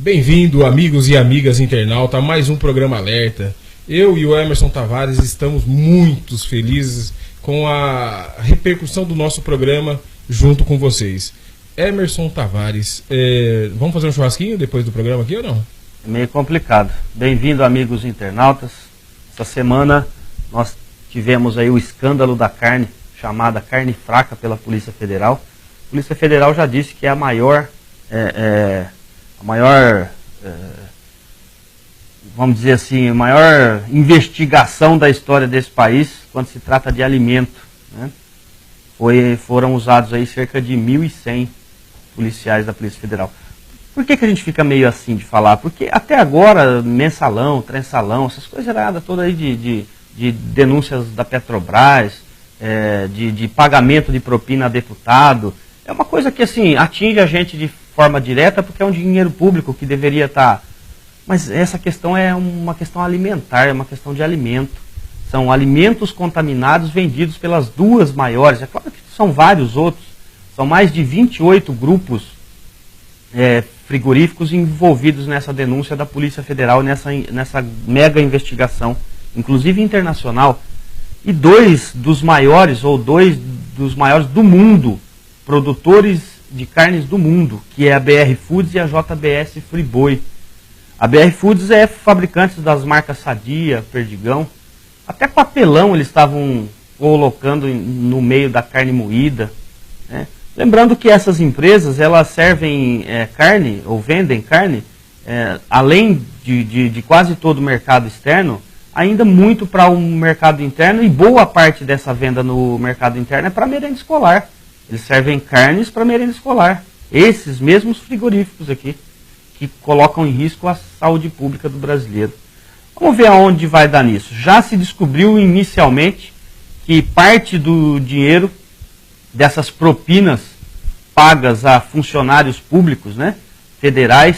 Bem-vindo, amigos e amigas internauta, a mais um programa Alerta. Eu e o Emerson Tavares estamos muito felizes com a repercussão do nosso programa junto com vocês. Emerson Tavares, vamos fazer um churrasquinho depois do programa aqui ou não? É meio complicado. Bem-vindo, amigos internautas. Essa semana nós tivemos aí o escândalo da carne, chamada carne fraca pela Polícia Federal. A Polícia Federal já disse que é a maior vamos dizer assim, a maior investigação da história desse país quando se trata de alimento, né? Foram usados aí cerca de 1.100 policiais da Polícia Federal. Por que a gente fica meio assim de falar? Porque até agora, mensalão, trensalão, essas coisas erradas todas aí de denúncias da Petrobras, de pagamento de propina a deputado, é uma coisa que assim atinge a gente de forma direta porque é um dinheiro público que deveria estar... Mas essa questão é uma questão alimentar, é uma questão de alimento. São alimentos contaminados vendidos pelas duas maiores, é claro que são vários outros, são mais de 28 grupos frigoríficos envolvidos nessa denúncia da Polícia Federal, nessa mega investigação, inclusive internacional. E dois dos maiores do mundo, produtores de carnes do mundo, que é a BR Foods e a JBS Friboi. A BR Foods é fabricante das marcas Sadia, Perdigão, até papelão eles estavam colocando no meio da carne moída, né? Lembrando que essas empresas, elas servem carne, ou vendem carne, além de quase todo o mercado externo, ainda muito para o mercado interno, e boa parte dessa venda no mercado interno é para merenda escolar. Eles servem carnes para merenda escolar. Esses mesmos frigoríficos aqui, que colocam em risco a saúde pública do brasileiro. Vamos ver aonde vai dar nisso. Já se descobriu inicialmente que parte do dinheiro dessas propinas pagas a funcionários públicos, né, federais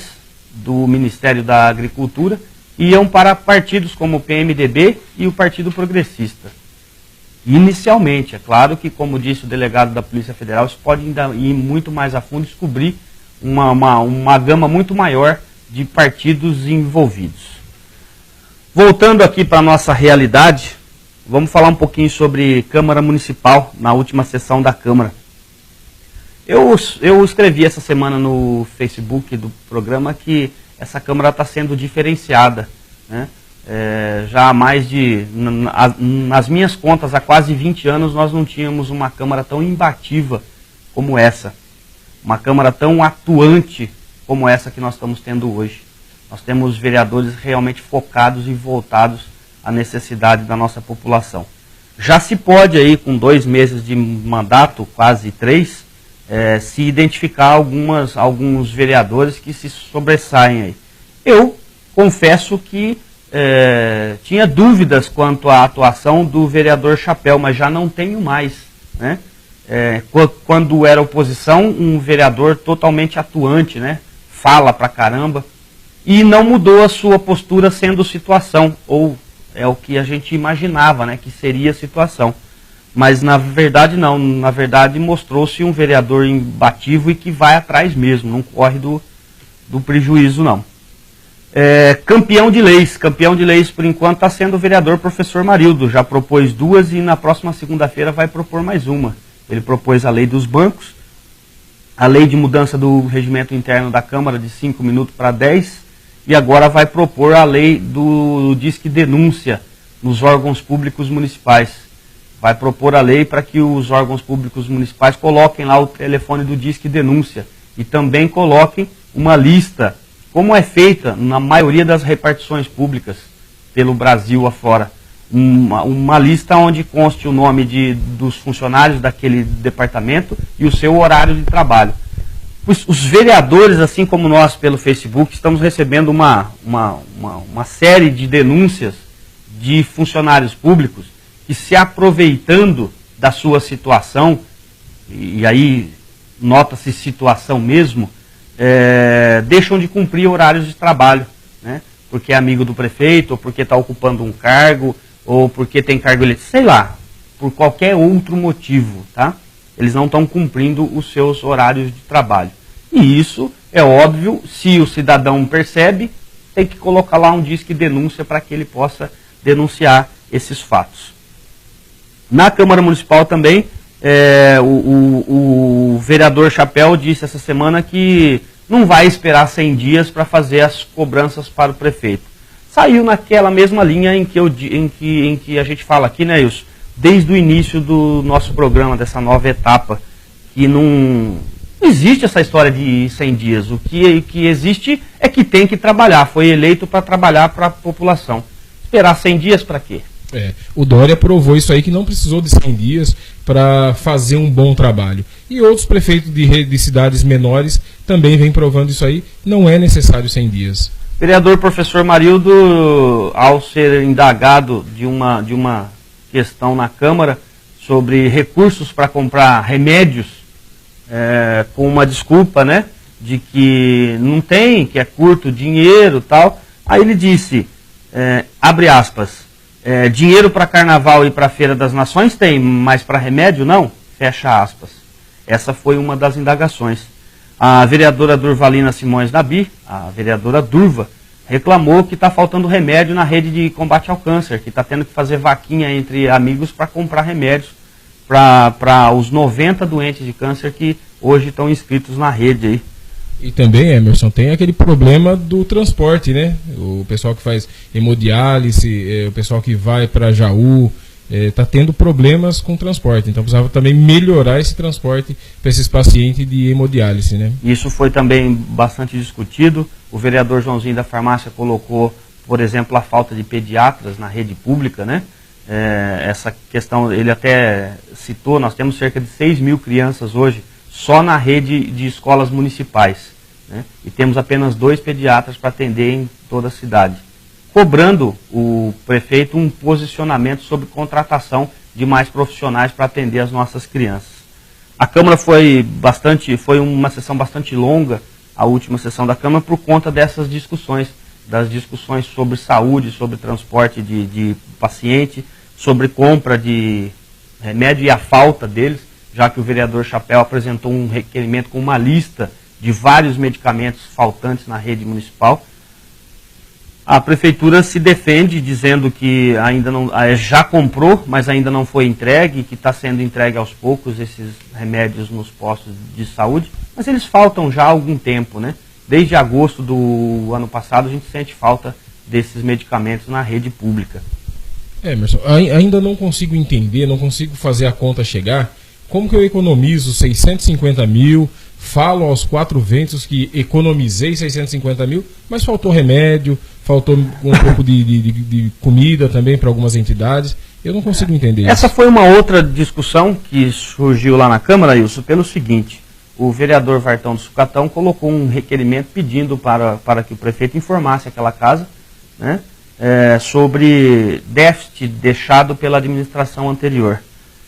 do Ministério da Agricultura, iam para partidos como o PMDB e o Partido Progressista. Inicialmente, é claro que, como disse o delegado da Polícia Federal, isso pode ainda ir muito mais a fundo e descobrir uma gama muito maior de partidos envolvidos. Voltando aqui para a nossa realidade, vamos falar um pouquinho sobre Câmara Municipal, na última sessão da Câmara. Eu escrevi essa semana no Facebook do programa que essa Câmara está sendo diferenciada, né? Já há nas minhas contas, há quase 20 anos, nós não tínhamos uma Câmara tão imbatível como essa. Uma Câmara tão atuante como essa que nós estamos tendo hoje. Nós temos vereadores realmente focados e voltados à necessidade da nossa população. Já se pode aí, com 2 meses de mandato, quase 3, se identificar alguns vereadores que se sobressaem aí. Eu confesso que tinha dúvidas quanto à atuação do vereador Chapéu, mas já não tenho mais, né? Quando era oposição, um vereador totalmente atuante, né? Fala pra caramba, e não mudou a sua postura sendo situação, ou é o que a gente imaginava, né, que seria a situação. Mas na verdade não, na verdade mostrou-se um vereador imbatível e que vai atrás mesmo, não corre do prejuízo não. Campeão de leis por enquanto está sendo o vereador professor Marildo, já propôs 2 e na próxima segunda-feira vai propor mais uma. Ele propôs a lei dos bancos, a lei de mudança do regimento interno da Câmara de 5 minutos para 10, e agora vai propor a lei do Disque Denúncia nos órgãos públicos municipais. Vai propor a lei para que os órgãos públicos municipais coloquem lá o telefone do Disque Denúncia e também coloquem uma lista, como é feita na maioria das repartições públicas pelo Brasil afora. Uma lista onde conste o nome dos funcionários daquele departamento e o seu horário de trabalho. Os vereadores, assim como nós pelo Facebook, estamos recebendo uma série de denúncias de funcionários públicos que, se aproveitando da sua situação, e aí nota-se situação mesmo, deixam de cumprir horários de trabalho, né? Porque é amigo do prefeito, ou porque está ocupando um cargo, ou porque tem cargo eletivo, sei lá, por qualquer outro motivo, tá? Eles não estão cumprindo os seus horários de trabalho. E isso é óbvio, se o cidadão percebe, tem que colocar lá um disque denúncia para que ele possa denunciar esses fatos. Na Câmara Municipal também, o vereador Chapéu disse essa semana que não vai esperar 100 dias para fazer as cobranças para o prefeito. Saiu naquela mesma linha em que a gente fala aqui, né, Wilson? Desde o início do nosso programa, dessa nova etapa, que não existe essa história de 100 dias. O que existe é que tem que trabalhar. Foi eleito para trabalhar para a população. Esperar 100 dias para quê? O Dória provou isso aí, que não precisou de 100 dias para fazer um bom trabalho. E outros prefeitos de cidades menores também vêm provando isso aí. Não é necessário 100 dias. Vereador professor Marildo, ao ser indagado de uma questão na Câmara sobre recursos para comprar remédios, com uma desculpa, né, de que não tem, que é curto dinheiro e tal, aí ele disse, abre aspas, dinheiro para carnaval e para Feira das Nações tem, mas para remédio não? Fecha aspas. Essa foi uma das indagações. A vereadora Durvalina Simões Nabi, a vereadora Durva, reclamou que está faltando remédio na rede de combate ao câncer, que está tendo que fazer vaquinha entre amigos para comprar remédios para os 90 doentes de câncer que hoje estão inscritos na rede aí. E também, Emerson, tem aquele problema do transporte, né? O pessoal que faz hemodiálise, o pessoal que vai para Jaú, está tendo problemas com o transporte. Então precisava também melhorar esse transporte para esses pacientes de hemodiálise, né? Isso foi também bastante discutido. O vereador Joãozinho da Farmácia colocou, por exemplo, a falta de pediatras na rede pública, né? Essa questão, ele até citou, nós temos cerca de 6 mil crianças hoje só na rede de escolas municipais, né? E temos apenas 2 pediatras para atender em toda a cidade, cobrando o prefeito um posicionamento sobre contratação de mais profissionais para atender as nossas crianças. A Câmara foi uma sessão bastante longa, a última sessão da Câmara, por conta dessas discussões, das discussões sobre saúde, sobre transporte de paciente, sobre compra de remédio e a falta deles, já que o vereador Chapéu apresentou um requerimento com uma lista de vários medicamentos faltantes na rede municipal. A prefeitura se defende dizendo que ainda não, já comprou, mas ainda não foi entregue, que está sendo entregue aos poucos esses remédios nos postos de saúde, mas eles faltam já há algum tempo, né? Desde agosto do ano passado a gente sente falta desses medicamentos na rede pública. Emerson, ainda não consigo entender, não consigo fazer a conta chegar. Como que eu economizo 650 mil, falo aos 4 ventos que economizei 650 mil, mas faltou remédio, faltou um pouco de comida também para algumas entidades. Eu não consigo entender isso. Essa foi uma outra discussão que surgiu lá na Câmara, Wilson, pelo seguinte: o vereador Vartão do Sucatão colocou um requerimento pedindo para que o prefeito informasse aquela casa, né, sobre déficit deixado pela administração anterior.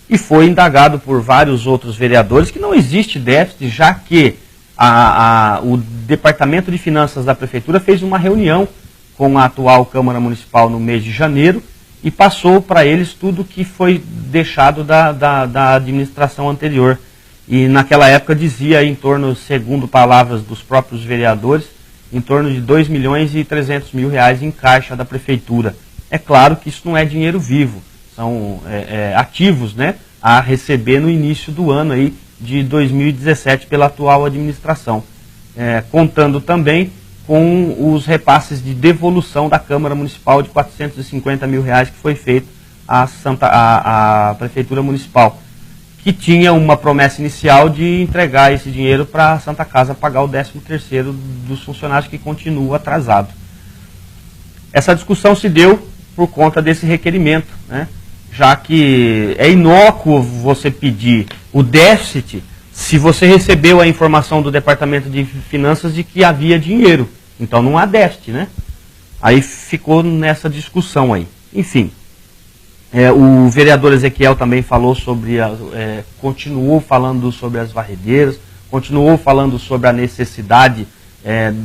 E foi indagado por vários outros vereadores que não existe déficit, já que o Departamento de Finanças da Prefeitura fez uma reunião com a atual Câmara Municipal no mês de janeiro e passou para eles tudo que foi deixado da administração anterior. E naquela época dizia em torno, segundo palavras dos próprios vereadores, em torno de 2 milhões e 300 mil reais em caixa da Prefeitura. É claro que isso não é dinheiro vivo. São ativos, né, a receber no início do ano aí de 2017 pela atual administração. Contando também com os repasses de devolução da Câmara Municipal de 450 mil reais que foi feito à Prefeitura Municipal, que tinha uma promessa inicial de entregar esse dinheiro para a Santa Casa pagar o 13º dos funcionários, que continua atrasado. Essa discussão se deu por conta desse requerimento, né? Já que é inócuo você pedir o déficit se você recebeu a informação do Departamento de Finanças de que havia dinheiro. Então não há déficit, né? Aí ficou nessa discussão aí. Enfim, o vereador Ezequiel também falou sobre, continuou falando sobre as varredeiras, continuou falando sobre a necessidade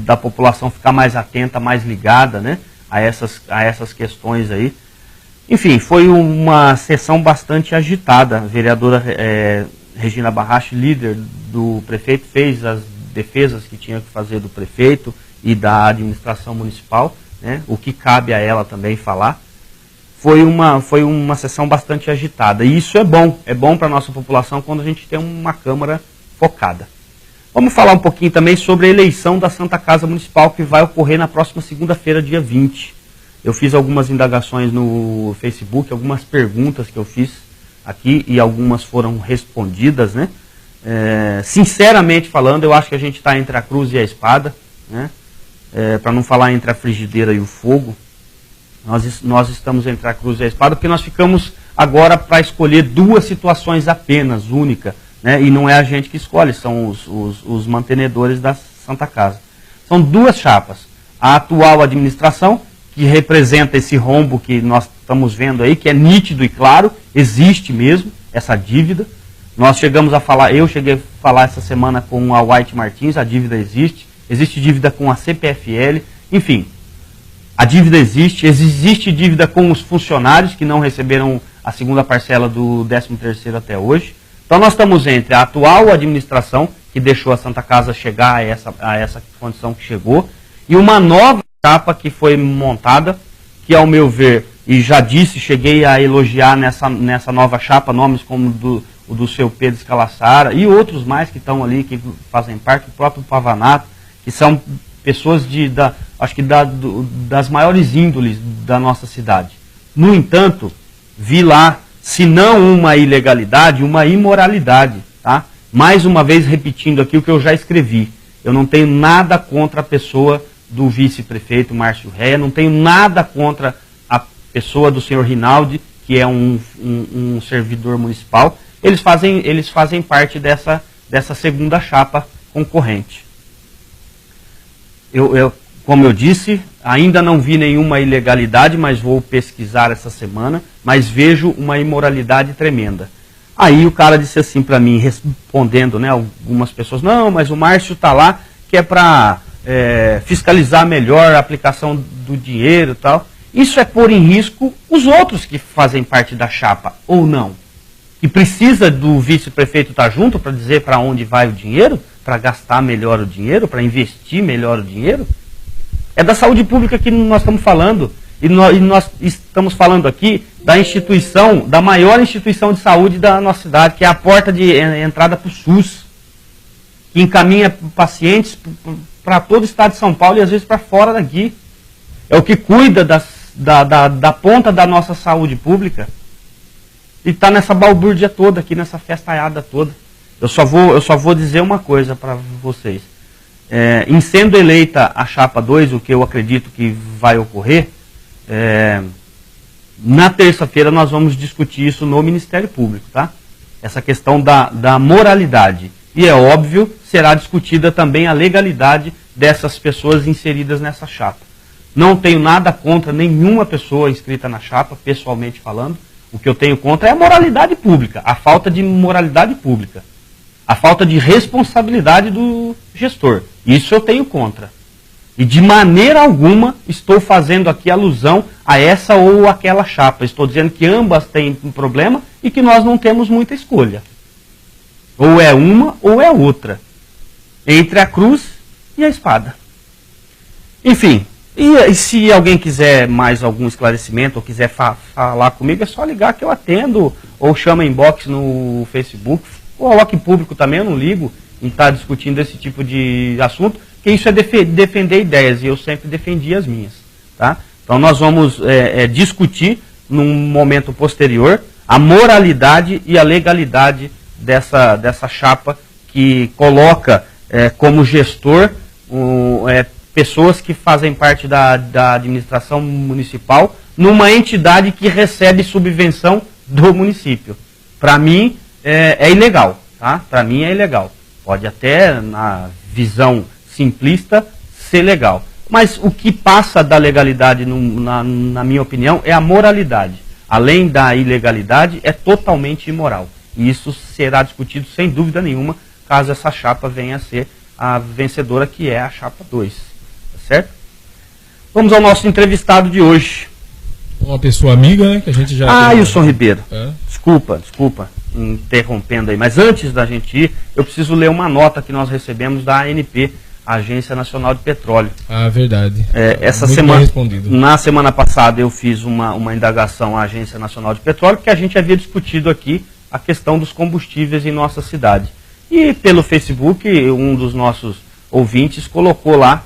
da população ficar mais atenta, mais ligada, né, a essas questões aí. Enfim, foi uma sessão bastante agitada. A vereadora Regina Barrache, líder do prefeito, fez as defesas que tinha que fazer do prefeito e da administração municipal, né, o que cabe a ela também falar. Foi uma sessão bastante agitada, e isso é bom para a nossa população quando a gente tem uma Câmara focada. Vamos falar um pouquinho também sobre a eleição da Santa Casa Municipal, que vai ocorrer na próxima segunda-feira, dia 20. Eu fiz algumas indagações no Facebook, algumas perguntas que eu fiz aqui, e algumas foram respondidas, né? Sinceramente falando, eu acho que a gente está entre a cruz e a espada, né? Para não falar entre a frigideira e o fogo. Nós estamos entre a cruz e a espada, porque nós ficamos agora para escolher duas situações apenas, única, né? E não é a gente que escolhe, são os mantenedores da Santa Casa. São duas chapas. A atual administração, que representa esse rombo que nós estamos vendo aí, que é nítido e claro, existe mesmo essa dívida. Nós chegamos a falar, eu cheguei a falar essa semana com a White Martins, a dívida existe dívida com a CPFL, enfim. A dívida existe dívida com os funcionários que não receberam a segunda parcela do 13º até hoje. Então nós estamos entre a atual administração, que deixou a Santa Casa chegar a essa condição que chegou, e uma nova chapa que foi montada, que ao meu ver, e já disse, cheguei a elogiar nessa nova chapa, nomes como o do seu Pedro Escalassara e outros mais que estão ali, que fazem parte, o próprio Pavanato, que são pessoas das maiores índoles da nossa cidade. No entanto, vi lá, se não uma ilegalidade, uma imoralidade. Tá? Mais uma vez repetindo aqui o que eu já escrevi. Eu não tenho nada contra a pessoa do vice-prefeito Márcio Réia, não tenho nada contra a pessoa do senhor Rinaldi, que é um servidor municipal. Eles fazem parte dessa segunda chapa concorrente. Como eu disse, ainda não vi nenhuma ilegalidade, mas vou pesquisar essa semana, mas vejo uma imoralidade tremenda. Aí o cara disse assim para mim, respondendo, né, algumas pessoas, não, mas o Márcio está lá, que é para fiscalizar melhor a aplicação do dinheiro e tal. Isso é pôr em risco os outros que fazem parte da chapa, ou não? Que precisa do vice-prefeito estar junto para dizer para onde vai o dinheiro, para gastar melhor o dinheiro, para investir melhor o dinheiro? É da saúde pública que nós estamos falando. E nós estamos falando aqui da instituição, da maior instituição de saúde da nossa cidade, que é a porta de entrada para o SUS, que encaminha pacientes para todo o estado de São Paulo e às vezes para fora daqui. É o que cuida da ponta da nossa saúde pública. E está nessa balbúrdia toda aqui, nessa festaiada toda. Eu só vou dizer uma coisa para vocês. Em sendo eleita a chapa 2, o que eu acredito que vai ocorrer, na terça-feira nós vamos discutir isso no Ministério Público, tá? Essa questão da moralidade. E é óbvio, será discutida também a legalidade dessas pessoas inseridas nessa chapa. Não tenho nada contra nenhuma pessoa inscrita na chapa, pessoalmente falando. O que eu tenho contra é a moralidade pública, a falta de moralidade pública, a falta de responsabilidade do gestor. Isso eu tenho contra. E de maneira alguma estou fazendo aqui alusão a essa ou aquela chapa. Estou dizendo que ambas têm um problema e que nós não temos muita escolha. Ou é uma ou é outra. Entre a cruz e a espada. Enfim. E se alguém quiser mais algum esclarecimento ou quiser falar comigo, é só ligar que eu atendo, ou chama inbox no Facebook, ou coloque público também, eu não ligo em estar discutindo esse tipo de assunto, que isso é defender ideias, e eu sempre defendi as minhas. Tá? Então nós vamos discutir, num momento posterior, a moralidade e a legalidade dessa chapa que coloca como gestor pessoas que fazem parte da administração municipal numa entidade que recebe subvenção do município. Para mim, é ilegal. Tá? Para mim é ilegal. Pode até, na visão simplista, ser legal. Mas o que passa da legalidade, na minha opinião, é a moralidade. Além da ilegalidade, é totalmente imoral. E isso será discutido, sem dúvida nenhuma, caso essa chapa venha a ser a vencedora, que é a chapa 2. Certo? Vamos ao nosso entrevistado de hoje. Uma pessoa amiga, né? Que a gente já. Wilson Ribeiro. Desculpa. interrompendo aí, mas antes da gente ir, eu preciso ler uma nota que nós recebemos da ANP, Agência Nacional de Petróleo. Ah, verdade. Essa Muito semana, bem respondido. na semana passada eu fiz uma indagação à Agência Nacional de Petróleo, que a gente havia discutido aqui a questão dos combustíveis em nossa cidade. E pelo Facebook, um dos nossos ouvintes colocou lá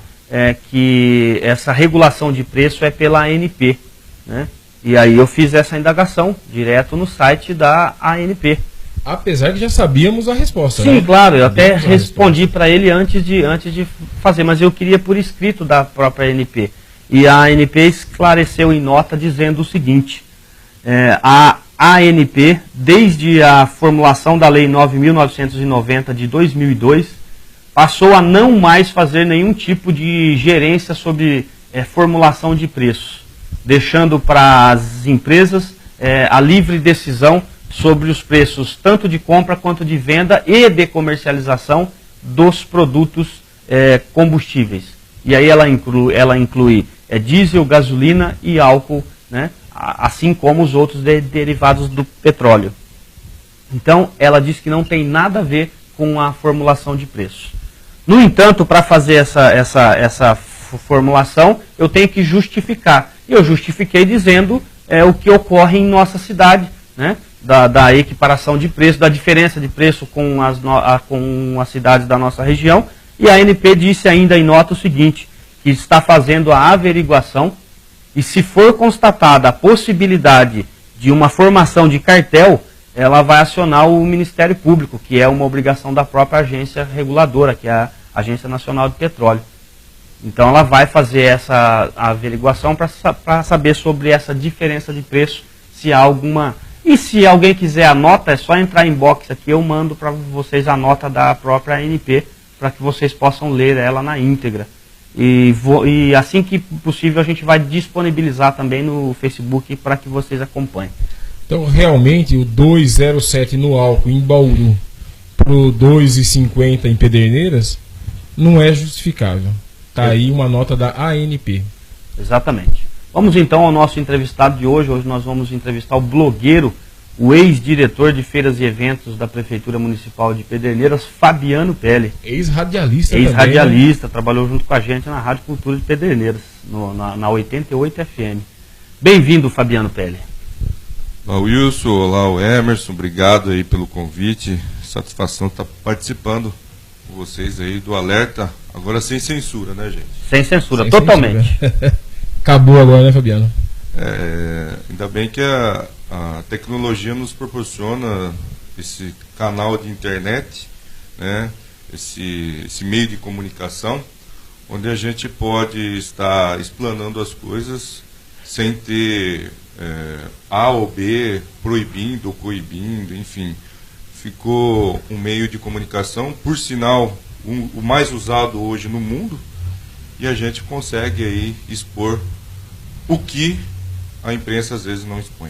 que essa regulação de preço é pela ANP, né? E aí eu fiz essa indagação direto no site da ANP. Apesar que já sabíamos a resposta, Sim, né? claro, eu até respondi para ele antes de fazer, mas eu queria por escrito da própria ANP. E a ANP esclareceu em nota dizendo o seguinte: a ANP, desde a formulação da Lei 9.990 de 2002, passou a não mais fazer nenhum tipo de gerência sobre formulação de preços, deixando para as empresas a livre decisão sobre os preços tanto de compra quanto de venda e de comercialização dos produtos combustíveis. E aí ela inclui diesel, gasolina e álcool, né, assim como os outros derivados do petróleo. Então ela diz que não tem nada a ver com a formulação de preço. No entanto, para fazer essa formulação, eu tenho que justificar. E eu justifiquei dizendo o que ocorre em nossa cidade, né? Da equiparação de preço, da diferença de preço com as cidades da nossa região. E a ANP disse ainda em nota o seguinte, que está fazendo a averiguação e se for constatada a possibilidade de uma formação de cartel, ela vai acionar o Ministério Público, que é uma obrigação da própria agência reguladora, que é a Agência Nacional de Petróleo. Então ela vai fazer essa averiguação para saber sobre essa diferença de preço, se há alguma... E se alguém quiser a nota, é só entrar em box aqui, eu mando para vocês a nota da própria ANP, para que vocês possam ler ela na íntegra. E assim que possível a gente vai disponibilizar também no Facebook para que vocês acompanhem. Então realmente o 2,07 no álcool em Bauru para o 2,50 em Pederneiras não é justificável. Está aí uma nota da ANP. Exatamente. Vamos então ao nosso entrevistado de hoje. Hoje nós vamos entrevistar o blogueiro, o ex-diretor de feiras e eventos da Prefeitura Municipal de Pederneiras, Fabiano Pelli. Ex-radialista também. Ex-radialista, né? Trabalhou junto com a gente na Rádio Cultura de Pederneiras, na 88 FM. Bem-vindo, Fabiano Pelli. Olá, Wilson. Olá, o Emerson. Obrigado aí pelo convite. Satisfação estar participando com vocês aí do Alerta. Agora sem censura, né, gente? Sem censura, Sem totalmente. Censura. Acabou agora, né, Fabiano? Ainda bem que a tecnologia nos proporciona esse canal de internet, né, esse meio de comunicação, onde a gente pode estar explanando as coisas sem ter A ou B proibindo ou coibindo, enfim. Ficou um meio de comunicação, por sinal, o mais usado hoje no mundo, e a gente consegue aí expor o que a imprensa às vezes não expõe.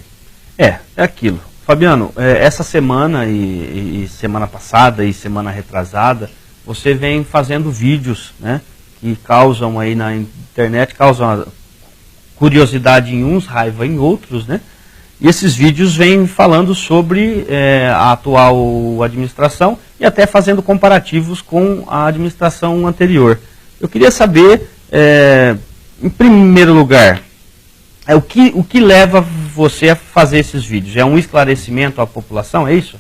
É aquilo. Fabiano, essa semana e semana passada e semana retrasada, você vem fazendo vídeos, né, que causam aí na internet, causam curiosidade em uns, raiva em outros, né? E esses vídeos vêm falando sobre a atual administração e até fazendo comparativos com a administração anterior. Eu queria saber, em primeiro lugar, o que leva você a fazer esses vídeos? É um esclarecimento à população, é isso?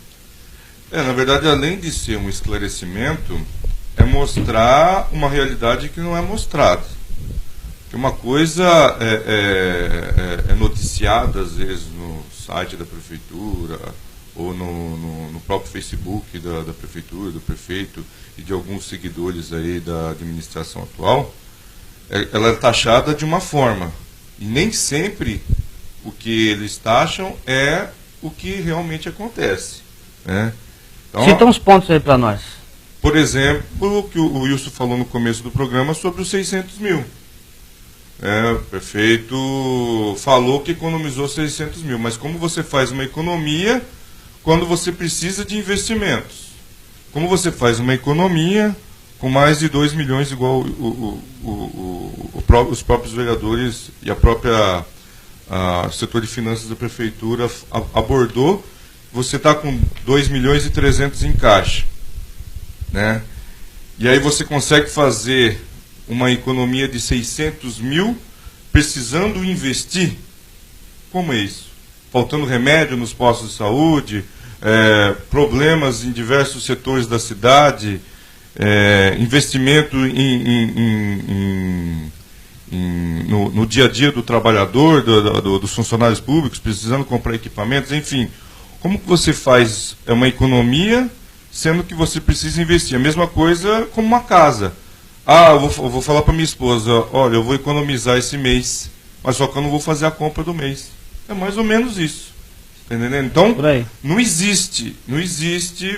Na verdade, além de ser um esclarecimento, é mostrar uma realidade que não é mostrada. Que uma coisa é noticiada, às vezes, no site da prefeitura, ou no próprio Facebook da prefeitura, do prefeito e de alguns seguidores aí da administração atual, ela é taxada de uma forma. E nem sempre o que eles taxam é o que realmente acontece, né? Então, cita uns pontos aí para nós. Por exemplo, o que o Wilson falou no começo do programa sobre os 600 mil. O prefeito falou que economizou 600 mil, mas como você faz uma economia quando você precisa de investimentos? Como você faz uma economia com mais de 2 milhões, igual os próprios vereadores e a própria setor de finanças da prefeitura abordou, você está com 2.300.000 em caixa, né? E aí você consegue fazer uma economia de 600 mil precisando investir. Como é isso? Faltando remédio nos postos de saúde, problemas em diversos setores da cidade, investimento no dia a dia do trabalhador, dos funcionários públicos, precisando comprar equipamentos, enfim. Como que você faz uma economia, sendo que você precisa investir? A mesma coisa como uma casa. Eu vou falar para minha esposa, olha, eu vou economizar esse mês, mas só que eu não vou fazer a compra do mês. É mais ou menos isso. Tá entendendo? Então, não existe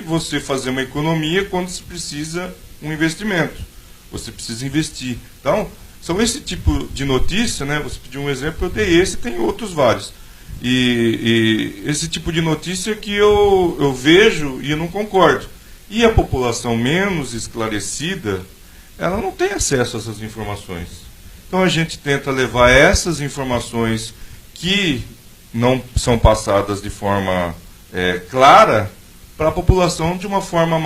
você fazer uma economia quando se precisa um investimento. Você precisa investir. Então, são esse tipo de notícia, né? Você pediu um exemplo, eu dei esse, tem outros vários. E esse tipo de notícia que eu vejo e eu não concordo. E a população menos esclarecida, ela não tem acesso a essas informações. Então a gente tenta levar essas informações que não são passadas de forma clara para a população de uma forma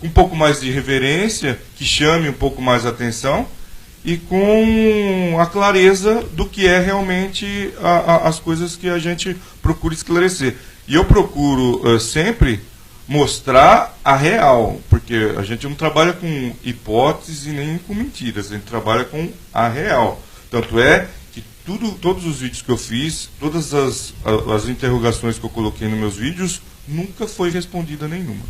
um pouco mais de reverência, que chame um pouco mais a atenção e com a clareza do que é realmente as coisas que a gente procura esclarecer. E eu procuro sempre mostrar a real, porque a gente não trabalha com hipóteses e nem com mentiras, a gente trabalha com a real. Tanto é que todos os vídeos que eu fiz, todas as interrogações que eu coloquei nos meus vídeos, nunca foi respondida nenhuma.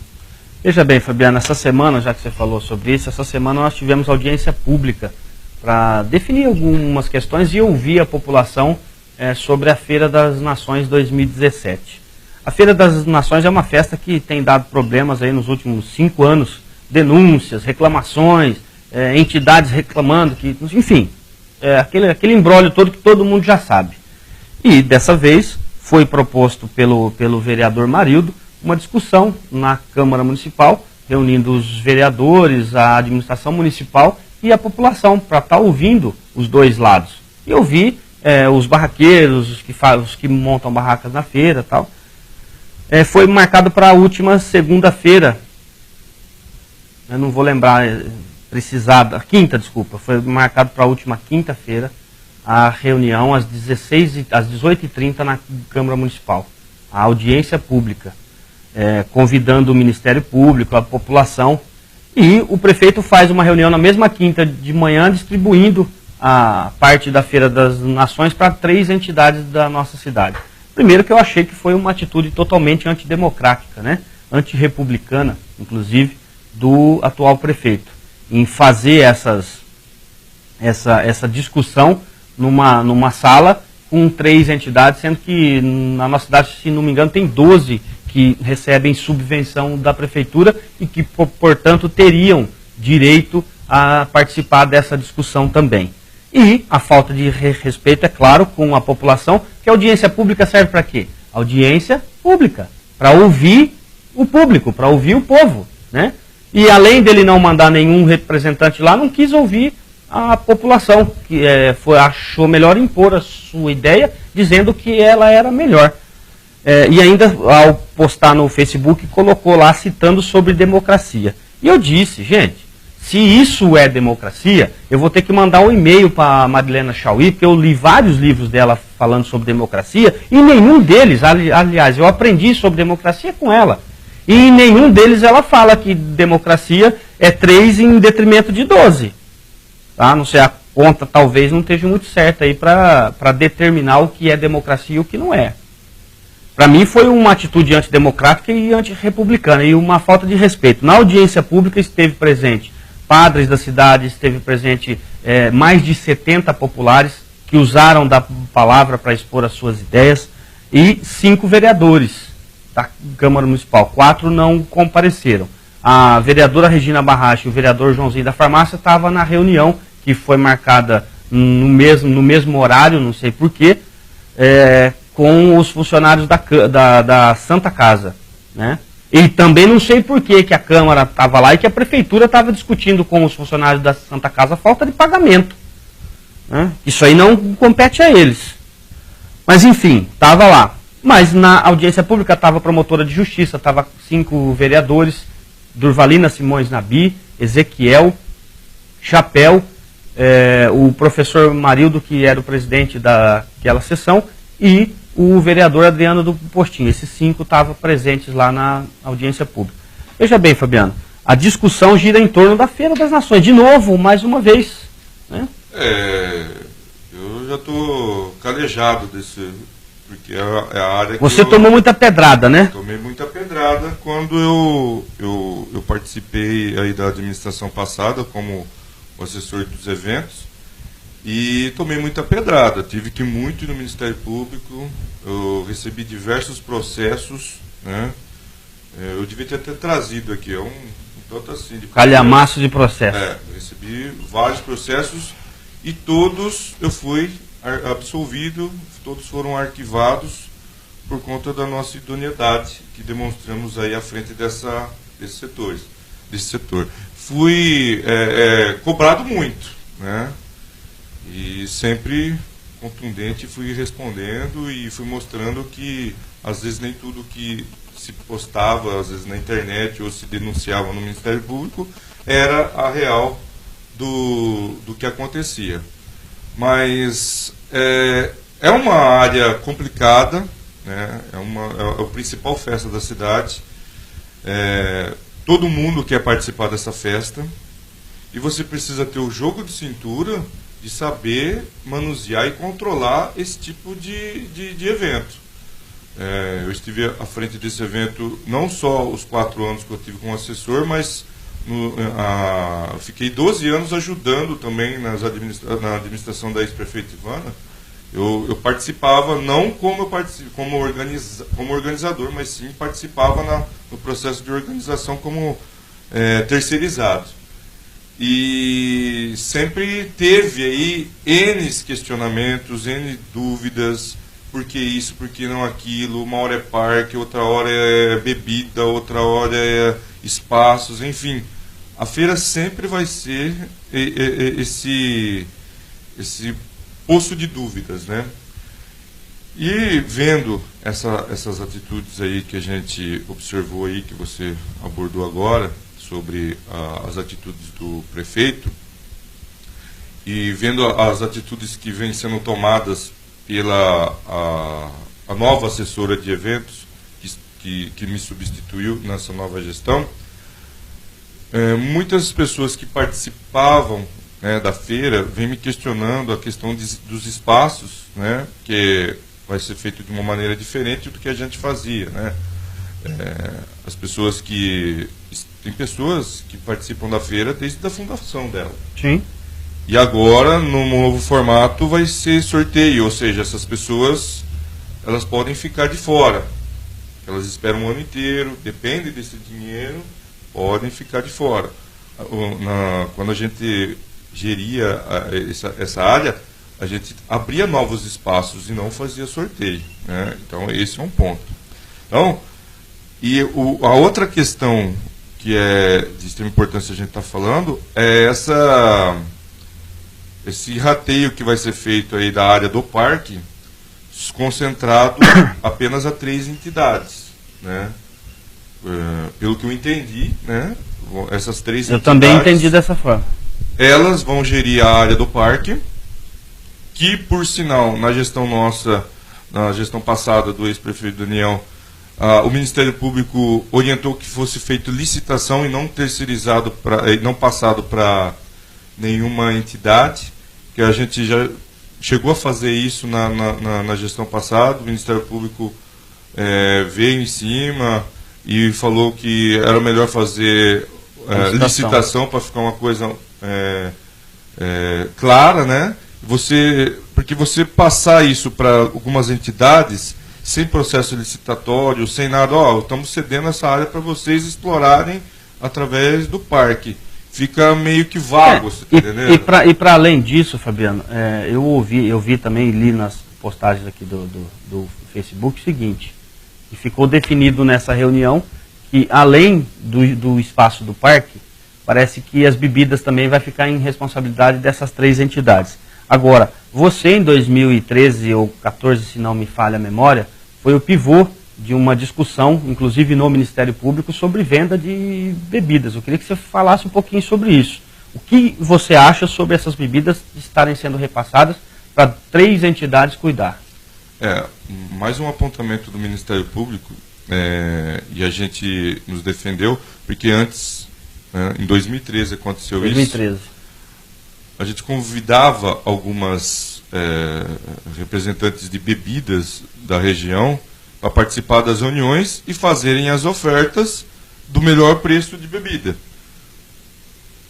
Veja bem, Fabiano, essa semana, já que você falou sobre isso, essa semana nós tivemos audiência pública para definir algumas questões e ouvir a população sobre a Feira das Nações 2017. A Feira das Nações é uma festa que tem dado problemas aí nos últimos 5 anos, denúncias, reclamações, entidades reclamando, enfim, aquele imbróglio todo que todo mundo já sabe. E dessa vez foi proposto pelo vereador Marildo uma discussão na Câmara Municipal, reunindo os vereadores, a administração municipal e a população, para estar ouvindo os dois lados. E ouvir os barraqueiros, os que montam barracas na feira e tal. Foi marcado para a última segunda-feira, eu não vou lembrar precisada, quinta, desculpa, foi marcado para a última quinta-feira a reunião às 18h30 na Câmara Municipal, a audiência pública, convidando o Ministério Público, a população, e o prefeito faz uma reunião na mesma quinta de manhã, distribuindo a parte da Feira das Nações para 3 entidades da nossa cidade. Primeiro que eu achei que foi uma atitude totalmente antidemocrática, né? Antirrepublicana, inclusive, do atual prefeito, em fazer essa discussão numa sala com 3 entidades, sendo que na nossa cidade, se não me engano, tem 12 que recebem subvenção da prefeitura e que, portanto, teriam direito a participar dessa discussão também. E a falta de respeito, é claro, com a população, que a audiência pública serve para quê? Audiência pública, para ouvir o público, para ouvir o povo, né? E além dele não mandar nenhum representante lá, não quis ouvir a população, que achou melhor impor a sua ideia, dizendo que ela era melhor. E ainda, ao postar no Facebook, colocou lá citando sobre democracia. E eu disse, gente, se isso é democracia, eu vou ter que mandar um e-mail para a Madalena Chauí, porque eu li vários livros dela falando sobre democracia, e nenhum deles, aliás, eu aprendi sobre democracia com ela, e em nenhum deles ela fala que democracia é 3 em detrimento de 12. Tá? Não sei, a conta talvez não esteja muito certa aí para determinar o que é democracia e o que não é. Para mim foi uma atitude antidemocrática e antirrepublicana, e uma falta de respeito. Na audiência pública esteve presente padres da cidade, esteve presente mais de 70 populares que usaram da palavra para expor as suas ideias, e 5 vereadores da Câmara Municipal. 4 não compareceram. A vereadora Regina Barracha e o vereador Joãozinho da Farmácia estavam na reunião, que foi marcada no mesmo horário, não sei porquê, com os funcionários da Santa Casa, né? E também não sei por que a Câmara estava lá e que a Prefeitura estava discutindo com os funcionários da Santa Casa a falta de pagamento, né? Isso aí não compete a eles. Mas enfim, estava lá. Mas na audiência pública estava a promotora de justiça, estava 5 vereadores, Durvalina Simões Nabi, Ezequiel, Chapéu, o professor Marildo, que era o presidente daquela sessão, e o vereador Adriano do Postinho. Esses 5 estavam presentes lá na audiência pública. Veja bem, Fabiano, a discussão gira em torno da Feira das Nações. De novo, mais uma vez. Né? Eu já estou calejado desse... Porque é a área que você tomou muita pedrada, né? Tomei muita pedrada quando eu participei aí da administração passada como assessor dos eventos e tomei muita pedrada. Tive que ir muito no Ministério Público, eu recebi diversos processos, né? Eu devia ter trazido aqui, tanto assim... Calhamaço de processos. Eu recebi vários processos e todos eu fui absolvido, todos foram arquivados por conta da nossa idoneidade que demonstramos aí à frente desse setor. Fui cobrado muito, né? E sempre contundente fui respondendo e fui mostrando que às vezes nem tudo que se postava, às vezes na internet ou se denunciava no Ministério Público era a real do que acontecia. Mas é uma área complicada, né? É a principal festa da cidade. Todo mundo quer participar dessa festa e você precisa ter o jogo de cintura de saber manusear e controlar esse tipo de evento. Eu estive à frente desse evento não só os 4 anos que eu tive como assessor, mas fiquei 12 anos ajudando também na administração da ex-prefeita Ivana. Eu participava, não como organizador, mas sim participava no processo de organização como terceirizado. E sempre teve aí N questionamentos, N dúvidas, por que isso, por que não aquilo, uma hora é parque, outra hora é bebida, outra hora é espaços, enfim. A feira sempre vai ser esse poço de dúvidas, né? E vendo essas atitudes aí que a gente observou aí, que você abordou agora, sobre as atitudes do prefeito, e vendo as atitudes que vêm sendo tomadas pela a nova assessora de eventos, que me substituiu nessa nova gestão, muitas pessoas que participavam, né, da feira vêm me questionando a questão dos espaços, né, que vai ser feito de uma maneira diferente do que a gente fazia, né? As pessoas tem pessoas que participam da feira desde a fundação dela. Sim. E agora, no novo formato, vai ser sorteio, ou seja, essas pessoas elas podem ficar de fora. Elas esperam um ano inteiro, depende desse dinheiro, podem ficar de fora. Quando a gente geria essa área, a gente abria novos espaços e não fazia sorteio, né? Então, esse é um ponto. Então, a outra questão que é de extrema importância a gente está falando é esse rateio que vai ser feito aí da área do parque, concentrado apenas a 3 entidades, né? Pelo que eu entendi, né? Essas 3 entidades... Eu também entendi dessa forma. Elas vão gerir a área do parque, que, por sinal, na gestão nossa, na gestão passada do ex-prefeito Daniel, o Ministério Público orientou que fosse feita licitação e não terceirizado, não passado para nenhuma entidade, que a gente já chegou a fazer isso na gestão passada. O Ministério Público veio em cima e falou que era melhor fazer licitação para ficar uma coisa clara, né? Porque você passar isso para algumas entidades sem processo licitatório, sem nada, estamos cedendo essa área para vocês explorarem através do parque. Fica meio que vago, você tá entendendo? E para além disso, Fabiano, eu vi também, li nas postagens aqui do Facebook o seguinte, que ficou definido nessa reunião que além do espaço do parque, parece que as bebidas também vai ficar em responsabilidade dessas 3 entidades. Agora, você em 2013 ou 2014, se não me falha a memória, foi o pivô de uma discussão, inclusive no Ministério Público, sobre venda de bebidas. Eu queria que você falasse um pouquinho sobre isso. O que você acha sobre essas bebidas estarem sendo repassadas para 3 entidades cuidar? Mais um apontamento do Ministério Público, e a gente nos defendeu, porque antes, em 2013 aconteceu 2013. isso. A gente convidava algumas representantes de bebidas da região para participar das reuniões e fazerem as ofertas do melhor preço de bebida.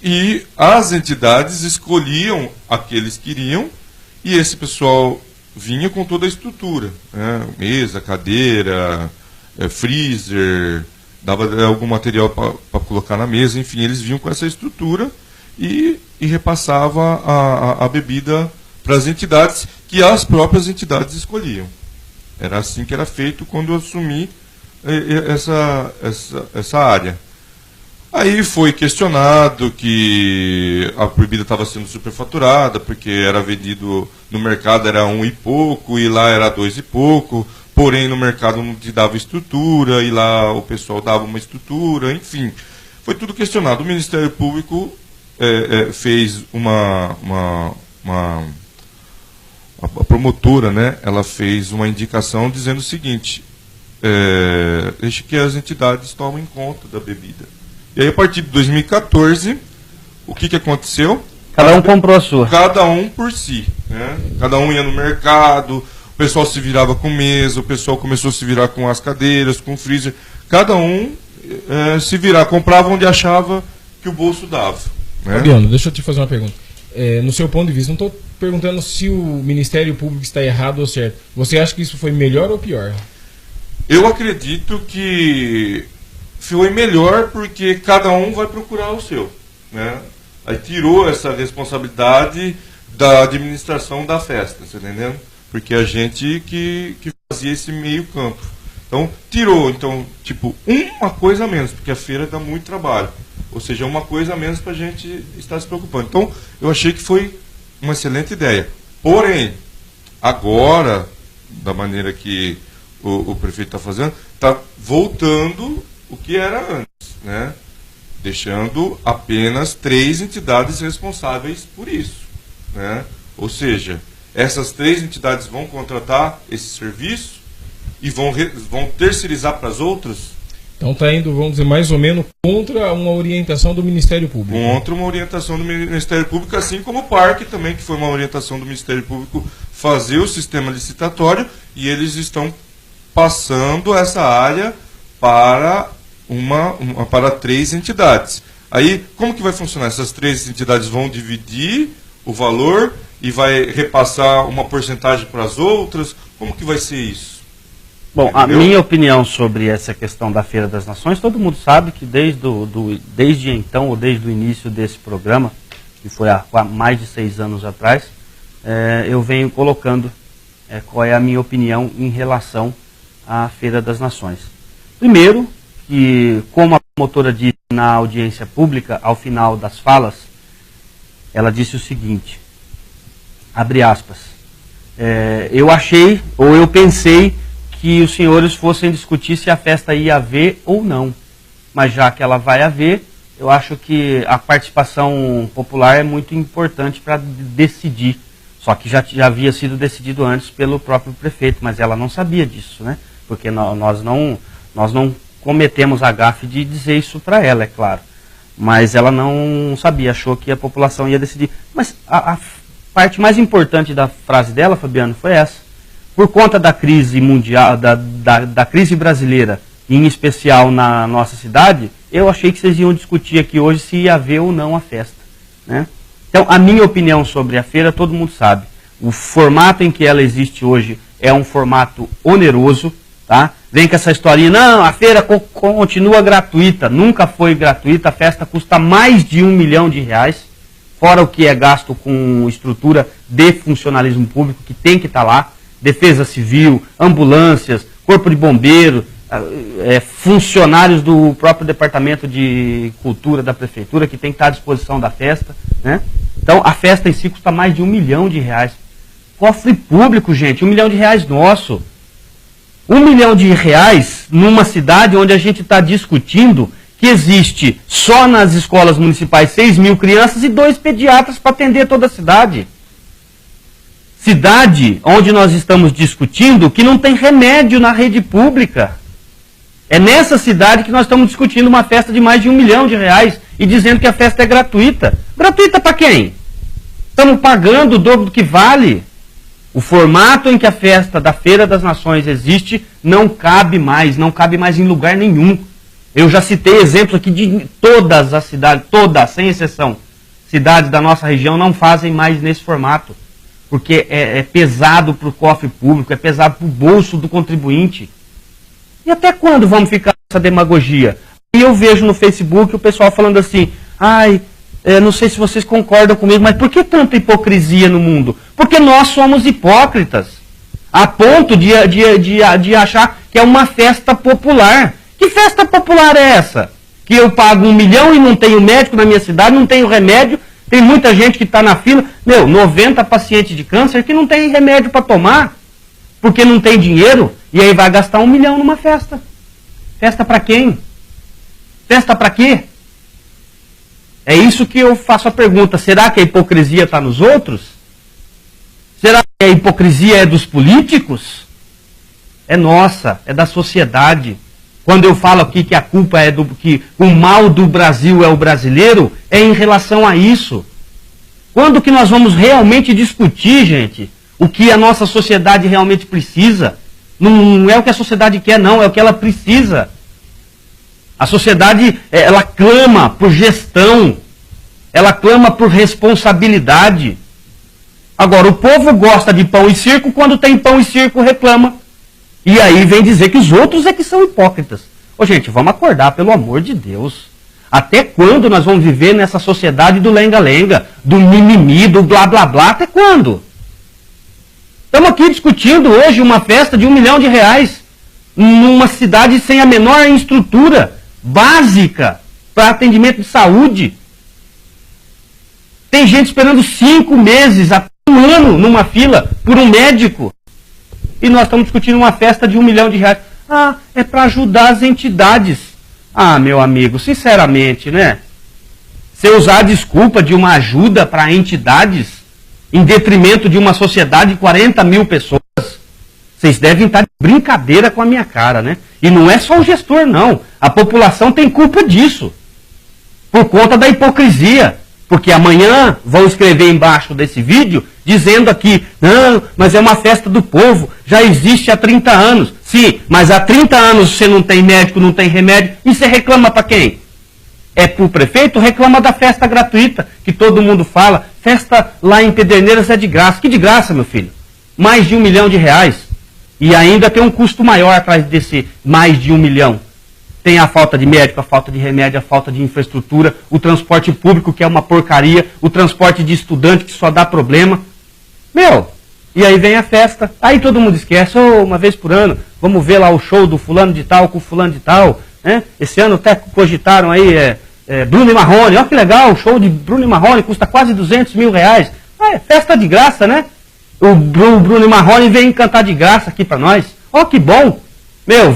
E as entidades escolhiam aqueles que iriam, e esse pessoal vinha com toda a estrutura, mesa, cadeira, freezer, dava algum material para colocar na mesa, enfim, eles vinham com essa estrutura e repassava a bebida para as entidades que as próprias entidades escolhiam. Era assim que era feito quando eu assumi essa área. Aí foi questionado que a bebida estava sendo superfaturada, porque era vendido no mercado, era 1 e pouco, e lá era 2 e pouco, porém no mercado não te dava estrutura, e lá o pessoal dava uma estrutura, enfim. Foi tudo questionado. O Ministério Público fez a promotora, né, ela fez uma indicação dizendo o seguinte, deixe que as entidades tomem conta da bebida. E aí, a partir de 2014, o que aconteceu? Cada um comprou a sua. Cada um por si. Né? Cada um ia no mercado, o pessoal se virava com mesa, o pessoal começou a se virar com as cadeiras, com o freezer. Cada um se virar, comprava onde achava que o bolso dava. Né? Fabiano, deixa eu te fazer uma pergunta. No seu ponto de vista, não estou perguntando se o Ministério Público está errado ou certo. Você acha que isso foi melhor ou pior? Eu acredito que foi melhor, porque cada um vai procurar o seu. Né? Aí tirou essa responsabilidade da administração da festa, você tá entendendo? Porque a gente que fazia esse meio campo. Então, tirou, tipo, uma coisa a menos, porque a feira dá muito trabalho. Ou seja, uma coisa a menos para a gente estar se preocupando. Então, eu achei que foi uma excelente ideia. Porém, agora, da maneira que o prefeito está fazendo, está voltando o que era antes, né? Deixando apenas 3 entidades responsáveis por isso. Né? Ou seja, essas 3 entidades vão contratar esse serviço e vão terceirizar para as outras. Então está indo, vamos dizer, mais ou menos contra uma orientação do Ministério Público. Contra uma orientação do Ministério Público, assim como o parque também, que foi uma orientação do Ministério Público fazer o sistema licitatório, e eles estão passando essa área para para 3 entidades. Aí, como que vai funcionar? Essas 3 entidades vão dividir o valor e vai repassar uma porcentagem para as outras? Como que vai ser isso? Bom, a minha opinião sobre essa questão da Feira das Nações, todo mundo sabe que desde então, ou desde o início desse programa, que foi há mais de 6 anos atrás, eu venho colocando qual é a minha opinião em relação à Feira das Nações. Primeiro, que, como a promotora disse na audiência pública, ao final das falas, ela disse o seguinte, abre aspas, eu achei, ou eu pensei, que os senhores fossem discutir se a festa ia haver ou não. Mas já que ela vai haver, eu acho que a participação popular é muito importante para decidir. Só que já havia sido decidido antes pelo próprio prefeito, mas ela não sabia disso, né? Porque nós não cometemos a gafe de dizer isso para ela, é claro. Mas ela não sabia, achou que a população ia decidir. Mas a parte mais importante da frase dela, Fabiano, foi essa. Por conta da crise mundial, da crise brasileira, em especial na nossa cidade, eu achei que vocês iam discutir aqui hoje se ia haver ou não a festa. Né? Então, a minha opinião sobre a feira, todo mundo sabe. O formato em que ela existe hoje é um formato oneroso. Tá? Vem com essa historinha, não, a feira continua gratuita. Nunca foi gratuita, a festa custa mais de R$1 milhão, fora o que é gasto com estrutura de funcionalismo público, que tem que estar lá. Defesa Civil, ambulâncias, Corpo de Bombeiro, funcionários do próprio Departamento de Cultura da Prefeitura, que tem que estar à disposição da festa. Né? Então, a festa em si custa mais de R$1 milhão. Cofre público, gente, R$1 milhão nosso. R$1 milhão numa cidade onde a gente está discutindo que existe só nas escolas municipais 6 mil crianças e 2 pediatras para atender toda a cidade. Cidade onde nós estamos discutindo que não tem remédio na rede pública. É nessa cidade que nós estamos discutindo uma festa de mais de R$1 milhão e dizendo que a festa é gratuita. Gratuita para quem? Estamos pagando o dobro do que vale. O formato em que a festa da Feira das Nações existe não cabe mais em lugar nenhum. Eu já citei exemplos aqui de todas as cidades, todas, sem exceção, cidades da nossa região não fazem mais nesse formato. Porque é pesado para o cofre público, é pesado para o bolso do contribuinte. E até quando vamos ficar nessa demagogia? E eu vejo no Facebook o pessoal falando assim, não sei se vocês concordam comigo, mas por que tanta hipocrisia no mundo? Porque nós somos hipócritas, a ponto de achar que é uma festa popular. Que festa popular é essa? Que eu pago R$1 milhão e não tenho médico na minha cidade, não tenho remédio, tem muita gente que está na fila, 90 pacientes de câncer que não tem remédio para tomar, porque não tem dinheiro, e aí vai gastar R$1 milhão numa festa. Festa para quem? Festa para quê? É isso que eu faço a pergunta. Será que a hipocrisia está nos outros? Será que a hipocrisia é dos políticos? É nossa, é da sociedade. Quando eu falo aqui que a culpa é que o mal do Brasil é o brasileiro, é em relação a isso. Quando que nós vamos realmente discutir, gente, o que a nossa sociedade realmente precisa? Não é o que a sociedade quer, não, é o que ela precisa. A sociedade, ela clama por gestão, ela clama por responsabilidade. Agora, o povo gosta de pão e circo, quando tem pão e circo reclama. E aí vem dizer que os outros é que são hipócritas. Ô gente, vamos acordar, pelo amor de Deus. Até quando nós vamos viver nessa sociedade do lenga-lenga, do mimimi, do blá-blá-blá? Até quando? Estamos aqui discutindo hoje uma festa de R$1 milhão numa cidade sem a menor estrutura básica para atendimento de saúde. Tem gente esperando 5 meses, até 1 ano numa fila por um médico. E nós estamos discutindo uma festa de R$1 milhão. É para ajudar as entidades. Meu amigo, sinceramente, né? Você usar a desculpa de uma ajuda para entidades em detrimento de uma sociedade de 40 mil pessoas, vocês devem estar de brincadeira com a minha cara, né? E não é só o gestor, não. A população tem culpa disso. Por conta da hipocrisia. Porque amanhã vão escrever embaixo desse vídeo dizendo aqui, não, mas é uma festa do povo, já existe há 30 anos. Sim, mas há 30 anos você não tem médico, não tem remédio, e você reclama para quem? É para o prefeito? Reclama da festa gratuita, que todo mundo fala, festa lá em Pederneiras é de graça. Que de graça, meu filho? Mais de R$1 milhão. E ainda tem um custo maior atrás desse mais de R$1 milhão. Tem a falta de médico, a falta de remédio, a falta de infraestrutura, o transporte público que é uma porcaria, o transporte de estudante que só dá problema. E aí vem a festa, aí todo mundo esquece, uma vez por ano, vamos ver lá o show do fulano de tal com fulano de tal. Né? Esse ano até cogitaram aí Bruno e Marrone, olha que legal, o show de Bruno e Marrone custa quase R$200 mil. É festa de graça, né? O Bruno e Marrone vem cantar de graça aqui para nós. Que bom!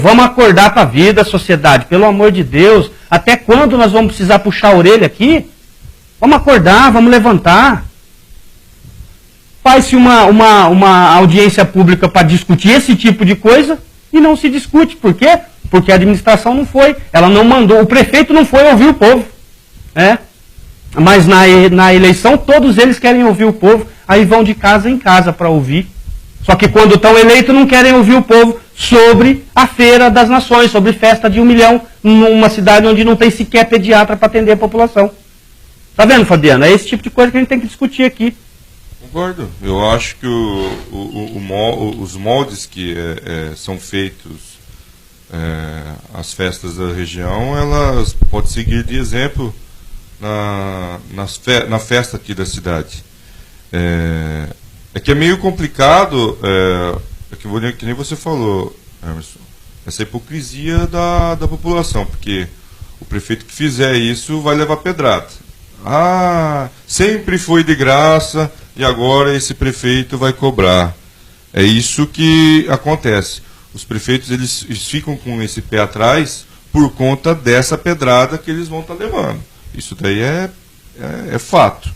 Vamos acordar para a vida, sociedade, pelo amor de Deus. Até quando nós vamos precisar puxar a orelha aqui? Vamos acordar, vamos levantar. Faz-se uma audiência pública para discutir esse tipo de coisa e não se discute. Por quê? Porque a administração não foi, ela não mandou, o prefeito não foi ouvir o povo. Mas na eleição todos eles querem ouvir o povo, aí vão de casa em casa para ouvir. Só que quando estão eleitos não querem ouvir o povo sobre a Feira das Nações, sobre festa de R$1 milhão numa cidade onde não tem sequer pediatra para atender a população. Tá vendo, Fabiano? É esse tipo de coisa que a gente tem que discutir aqui. Concordo. Eu acho que os moldes que são feitos às festas da região, elas podem seguir de exemplo na festa aqui da cidade. Que é meio complicado, que nem você falou, Emerson, essa hipocrisia da população, porque o prefeito que fizer isso vai levar pedrada. Sempre foi de graça e agora esse prefeito vai cobrar. É isso que acontece. os prefeitos eles ficam com esse pé atrás por conta dessa pedrada que eles vão estar levando. Isso daí é fato.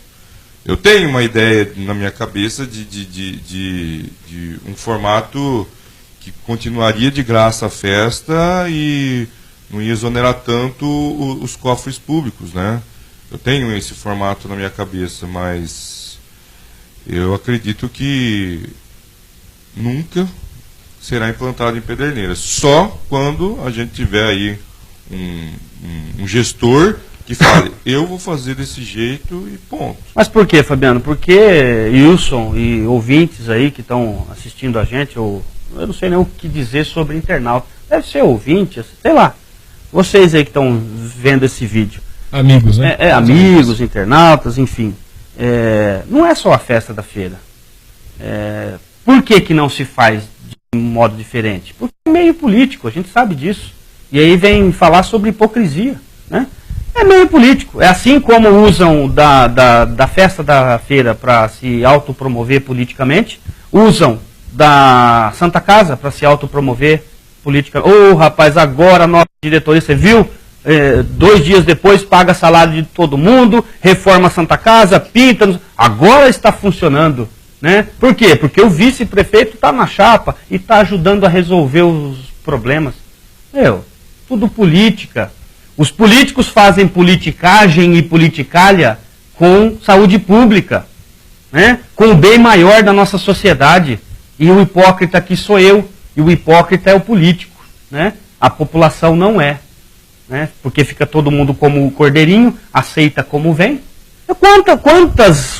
Eu tenho uma ideia na minha cabeça de um formato que continuaria de graça a festa e não ia exonerar tanto os cofres públicos, né? Eu tenho esse formato na minha cabeça, mas eu acredito que nunca será implantado em Pederneiras. Só quando a gente tiver aí um gestor que fale, eu vou fazer desse jeito e ponto. Mas por quê, Fabiano? Porque Wilson e ouvintes aí que estão assistindo a gente, eu não sei nem o que dizer sobre internauta. Deve ser ouvinte, sei lá. Vocês aí que estão vendo esse vídeo. Amigos, né? Amigos, internautas, enfim. Não é só a festa da feira. Por que não se faz de um modo diferente? Porque é meio político, a gente sabe disso. E aí vem falar sobre hipocrisia, né? É meio político. É assim como usam da festa da feira para se autopromover politicamente, usam da Santa Casa para se autopromover politicamente. Rapaz, agora a nossa diretoria, você viu? 2 dias depois paga salário de todo mundo, reforma a Santa Casa, pinta. Agora está funcionando, né? Por quê? Porque o vice-prefeito está na chapa e está ajudando a resolver os problemas. Tudo política. Os políticos fazem politicagem e politicalha com saúde pública, né? Com o bem maior da nossa sociedade. E o hipócrita aqui sou eu, e o hipócrita é o político, né? A população não é, né? Porque fica todo mundo como o cordeirinho, aceita como vem.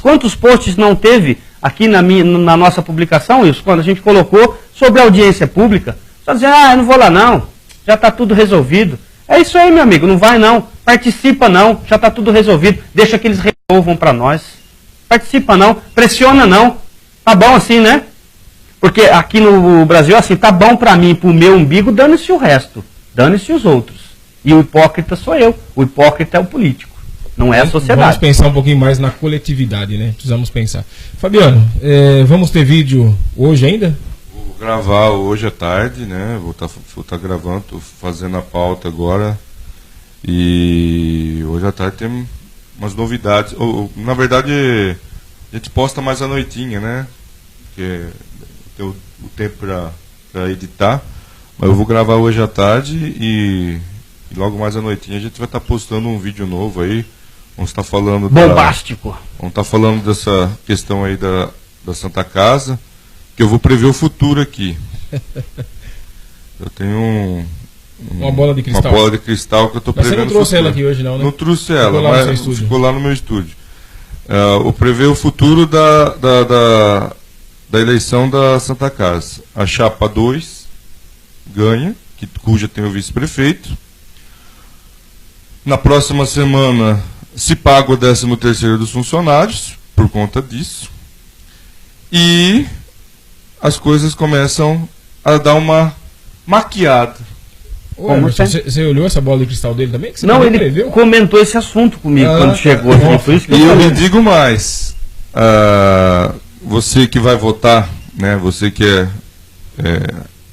Quantos posts não teve aqui na nossa publicação, isso, quando a gente colocou sobre a audiência pública? Só dizer, eu não vou lá não, já está tudo resolvido. É isso aí, meu amigo, não vai não, participa não, já está tudo resolvido, deixa que eles resolvam para nós. Participa não, pressiona não, tá bom assim, né? Porque aqui no Brasil, assim, tá bom para mim, pro meu umbigo, dane-se o resto, dane-se os outros. E o hipócrita sou eu, o hipócrita é o político, não é a sociedade. Vamos pensar um pouquinho mais na coletividade, né? Precisamos pensar. Fabiano, vamos ter vídeo hoje ainda? Vou gravar hoje à tarde, né? Vou estar gravando, estou fazendo a pauta agora. E hoje à tarde tem umas novidades. Na verdade, a gente posta mais à noitinha, né? Porque tem o tempo para editar. Mas eu vou gravar hoje à tarde e logo mais à noitinha a gente vai estar postando um vídeo novo aí. Vamos estar falando bombástico. Vamos estar falando dessa questão aí da Santa Casa, que eu vou prever o futuro aqui. Eu tenho uma bola de cristal. Uma bola de cristal que eu estou prevendo. Você não trouxe ela aqui hoje não, né? Não trouxe ela, mas ficou lá no meu estúdio. Eu prever o futuro da eleição da Santa Casa. A chapa 2 ganha, cuja tem o vice-prefeito. Na próxima semana se paga o 13º dos funcionários, por conta disso. E as coisas começam a dar uma maquiada. Você olhou essa bola de cristal dele também? Não, ele preveu? Comentou esse assunto comigo quando chegou. E eu lhe digo mais. Você que vai votar, né? Você que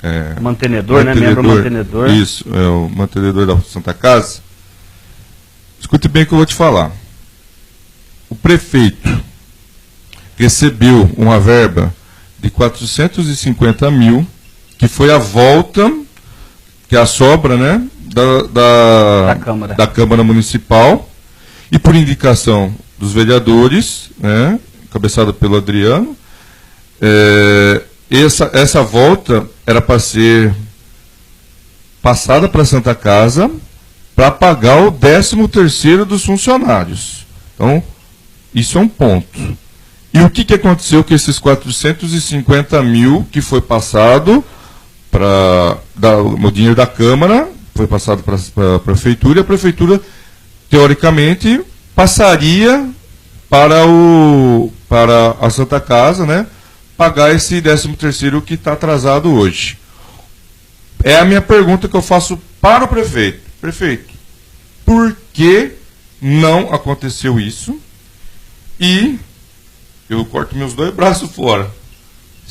é mantenedor, né? Membro mantenedor. Isso, é o mantenedor da Santa Casa. Escute bem o que eu vou te falar. O prefeito recebeu uma verba de 450 mil, que foi a volta, que é a sobra, né, da Câmara Municipal, e por indicação dos vereadores, né, encabeçada pelo Adriano, essa volta era para ser passada para a Santa Casa para pagar o 13º dos funcionários. Então, isso é um ponto. E o que aconteceu com esses 450 mil que foi passado o dinheiro da Câmara, foi passado para a Prefeitura, e a Prefeitura, teoricamente, passaria para a Santa Casa, né, pagar esse 13º que está atrasado hoje. É a minha pergunta que eu faço para o prefeito. Prefeito, por que não aconteceu isso? E eu corto meus 2 braços fora.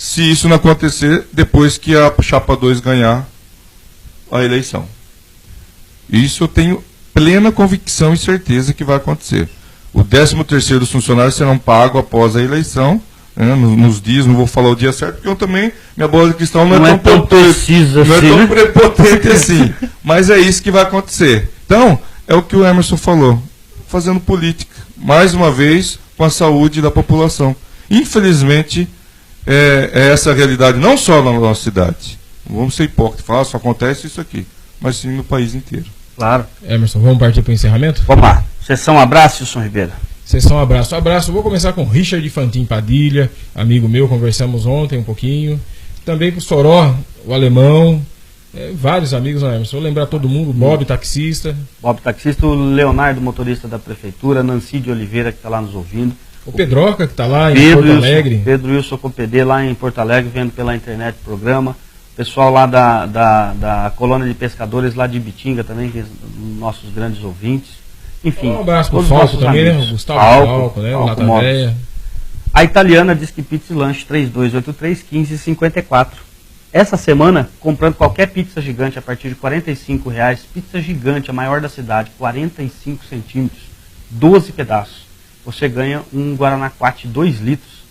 se isso não acontecer depois que a chapa 2 ganhar a eleição. Isso eu tenho plena convicção e certeza que vai acontecer. O 13º dos funcionários serão pagos após a eleição, né, nos dias, não vou falar o dia certo, porque eu também, minha bola de cristal não é tão precisa, não é tão prepotente assim, mas é isso que vai acontecer. Então, é o que o Emerson falou, fazendo política, mais uma vez, com a saúde da população. Infelizmente, é essa a realidade, não só na nossa cidade. Não vamos ser hipócritas, falar, só acontece isso aqui, mas sim no país inteiro. Claro. Emerson, vamos partir para o encerramento? Vamos lá. Sessão abraço, Wilson Ribeiro. Sessão abraço. Abraço. Vou começar com Richard Fantin Padilha, amigo meu, conversamos ontem um pouquinho. Também para o Soró, o alemão. Vários amigos, né, Emerson? Vou lembrar todo mundo. Bob, taxista. Bob, taxista. O Leonardo, motorista da prefeitura. Nancy de Oliveira, que está lá nos ouvindo. O Pedroca, que está lá em Porto Alegre. Pedro Wilson Copedê, lá em Porto Alegre, vendo pela internet o programa. Pessoal lá da colônia de pescadores lá de Ibitinga também, que nossos grandes ouvintes. Enfim. Um abraço para o Falco também, né? O Gustavo Falco, né? O Lata Véia. A Italiana diz que pizza e lanche 3283-1554. Essa semana, comprando qualquer pizza gigante a partir de R$45, pizza gigante, a maior da cidade, 45 centímetros, 12 pedaços. Você ganha um Guaranaquate 2 litros,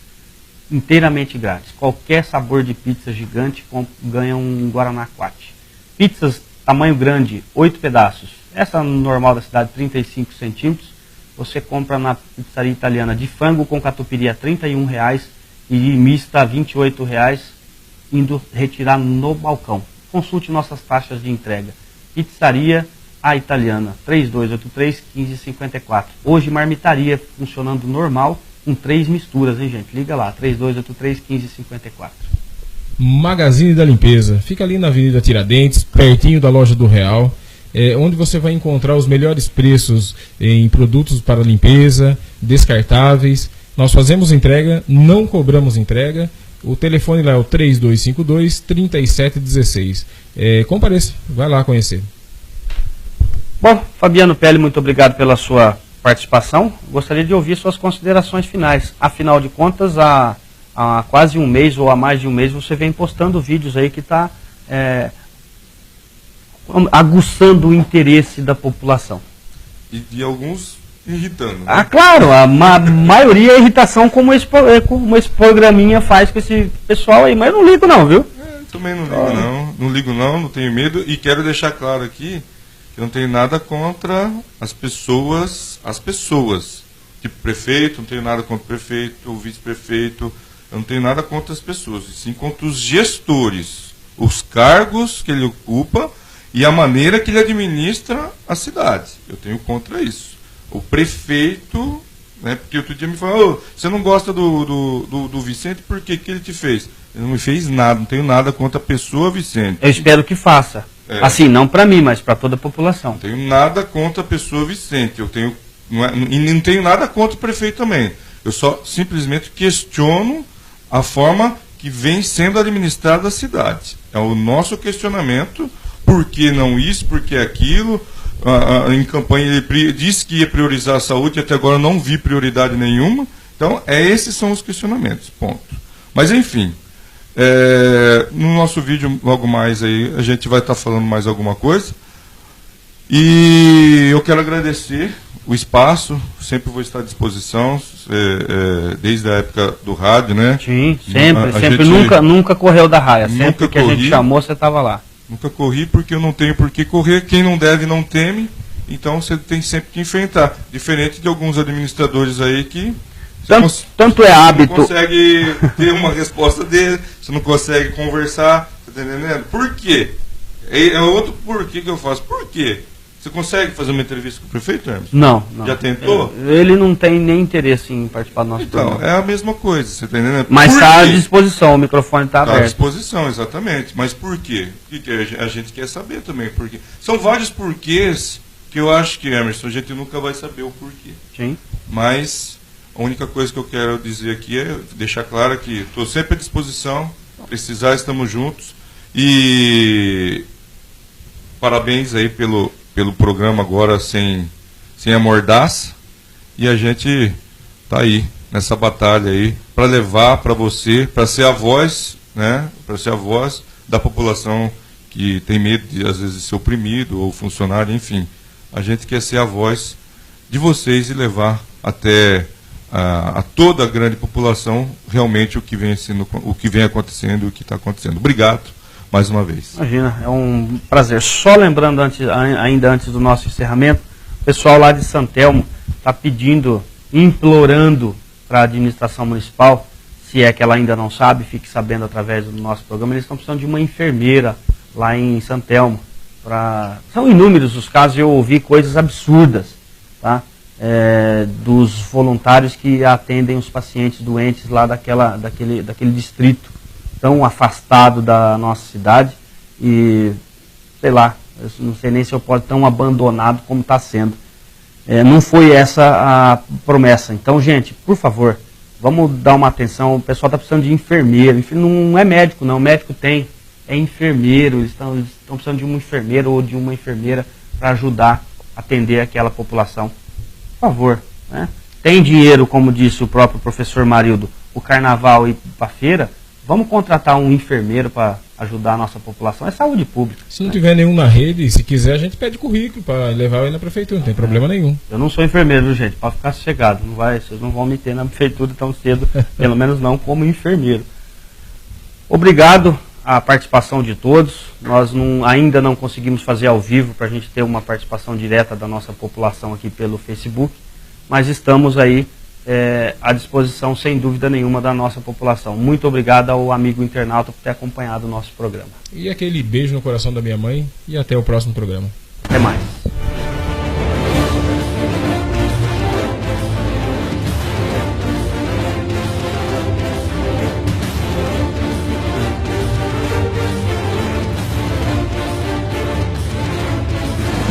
inteiramente grátis. Qualquer sabor de pizza gigante ganha um Guaranaquate. Pizzas tamanho grande, 8 pedaços. Essa normal da cidade, 35 centímetros. Você compra na pizzaria italiana de frango com catupiry a R$31 e mista a R$28, indo retirar no balcão. Consulte nossas taxas de entrega. Pizzaria A Italiana, 3283-1554. Hoje, marmitaria funcionando normal, com 3 misturas, hein, gente? Liga lá, 3283-1554. Magazine da Limpeza. Fica ali na Avenida Tiradentes, pertinho da loja do Real, onde você vai encontrar os melhores preços em produtos para limpeza, descartáveis. Nós fazemos entrega, não cobramos entrega. O telefone lá é o 3252-3716. Compareça, vai lá conhecer. Bom, Fabiano Pelli, muito obrigado pela sua participação. Gostaria de ouvir suas considerações finais. Afinal de contas, há quase um mês ou há mais de um mês você vem postando vídeos aí que está aguçando o interesse da população. E de alguns irritando. Né? Ah, claro, a maioria é irritação, como esse programinha faz com esse pessoal aí, mas eu não ligo não, viu? Também não ligo não, não tenho medo, e quero deixar claro aqui que eu não tenho nada contra as pessoas, tipo prefeito, não tenho nada contra o prefeito, o vice-prefeito, eu não tenho nada contra as pessoas, e sim contra os gestores, os cargos que ele ocupa e a maneira que ele administra a cidade. Eu tenho contra isso. O prefeito, né, porque outro dia me falou, você não gosta do Vicente, por que ele te fez? Ele não me fez nada, não tenho nada contra a pessoa Vicente. Eu espero que faça. Assim, não para mim, mas para toda a população. Não tenho nada contra a pessoa Vicente. E não tenho nada contra o prefeito também. Eu só simplesmente questiono a forma que vem sendo administrada a cidade. É o nosso questionamento. Por que não isso, por que aquilo? Em campanha ele disse que ia priorizar a saúde, e até agora não vi prioridade nenhuma. Então, esses são os questionamentos, ponto. Mas, enfim, no nosso vídeo, logo mais aí, a gente vai estar falando mais alguma coisa. E eu quero agradecer o espaço, sempre vou estar à disposição, desde a época do rádio, né? Sim, sempre, nunca correu da raia, sempre que a gente chamou, você estava lá. Nunca corri porque eu não tenho por que correr. Quem não deve não teme. Então você tem sempre que enfrentar. Diferente de alguns administradores aí que... Tanto é hábito... Você não consegue ter uma resposta dele. Você não consegue conversar. Você está entendendo? Por quê? É outro porquê que eu faço. Por quê? Você consegue fazer uma entrevista com o prefeito, Hermes? Não. Já tentou? Ele não tem nem interesse em participar do nosso programa. Então, é a mesma coisa, você está entendendo? Mas está à disposição, o microfone está aberto. Está à disposição, exatamente. Mas por quê? Porque a gente quer saber também por quê. São vários porquês que eu acho que, Emerson, a gente nunca vai saber o porquê. Sim. Mas a única coisa que eu quero dizer aqui é deixar claro que estou sempre à disposição, precisar, estamos juntos. E parabéns aí pelo programa agora sem a mordaça, e a gente está aí nessa batalha aí, para levar para você, para ser a voz, né, para ser a voz da população que tem medo de, às vezes, ser oprimido ou funcionário, enfim. A gente quer ser a voz de vocês e levar até a toda a grande população realmente o que vem acontecendo, o que está acontecendo. Obrigado mais uma vez. Imagina, é um prazer. Só lembrando, ainda antes do nosso encerramento, o pessoal lá de Santelmo está pedindo, implorando para a administração municipal, se é que ela ainda não sabe, fique sabendo através do nosso programa, eles estão precisando de uma enfermeira lá em Santelmo. São inúmeros os casos, eu ouvi coisas absurdas, tá? Dos voluntários que atendem os pacientes doentes lá daquele distrito tão afastado da nossa cidade e, sei lá, eu não sei nem se eu posso tão abandonado como está sendo. Não foi essa a promessa. Então, gente, por favor, vamos dar uma atenção. O pessoal está precisando de enfermeiro. Não é médico, não. O médico tem. É enfermeiro. Eles estão precisando de um enfermeiro ou de uma enfermeira para ajudar a atender aquela população. Por favor. Né? Tem dinheiro, como disse o próprio professor Marildo, o carnaval e para a feira. Vamos contratar um enfermeiro para ajudar a nossa população. É saúde pública. Se não tiver nenhum na rede, se quiser, a gente pede currículo para levar aí na prefeitura. Não tem problema nenhum. Eu não sou enfermeiro, viu, gente? Pode ficar sossegado. Vocês não vão me ter na prefeitura tão cedo, pelo menos não como enfermeiro. Obrigado à participação de todos. Nós ainda não conseguimos fazer ao vivo para a gente ter uma participação direta da nossa população aqui pelo Facebook, mas estamos aí à disposição, sem dúvida nenhuma, da nossa população. Muito obrigado ao amigo internauta por ter acompanhado o nosso programa. E aquele beijo no coração da minha mãe e até o próximo programa. Até mais.